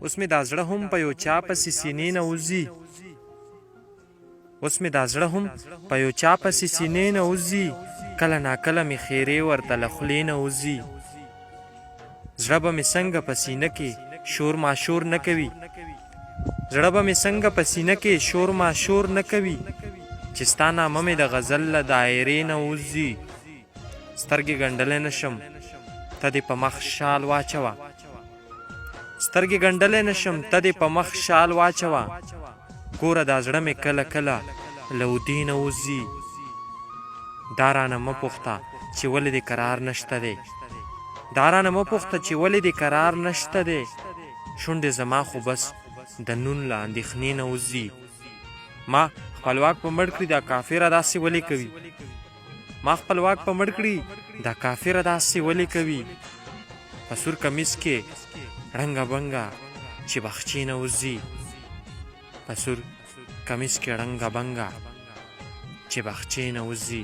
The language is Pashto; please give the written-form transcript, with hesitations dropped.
اوس مې دا زړه هم په یو چا پسې سینې نه وځي اوس مې دا زړه هم په یو چا پسې سینې نه وځي کله ناکله مې خیرې ورته له خولې نه وځي زړه به مې څنګه په سینه کې شور ماشور نه کوي زړه به مې څنګه په سینه کې شور ماشور نه کوي چې ستا نامه مې د غزل له دایرې نه وځي سترګې ګنډلی نه شم ته دې په مخ شال واچوه سترګې ګنډلی نه شم ته دې په مخ شال واچوه ګوره دا زړه مې کله کله له ودې نه وځي دا رانه مه پوښته چې ولې دې قرار نشته دی دا رانه مه پوښته چې ولې دې قرار نشته دی شونډې زما خو بس د نون له اندېښنې نه وځي ما خپلواک په مړ کړي دا کافره داسې ولې کوي ما خپلواک په مړ کړي دا کافره داسې ولې کوي په سور کمیس کې ړنګه بنګه چې بخچې نه وځي په سور کمیس کې ړنګه بنګه چې بخچې نه وځي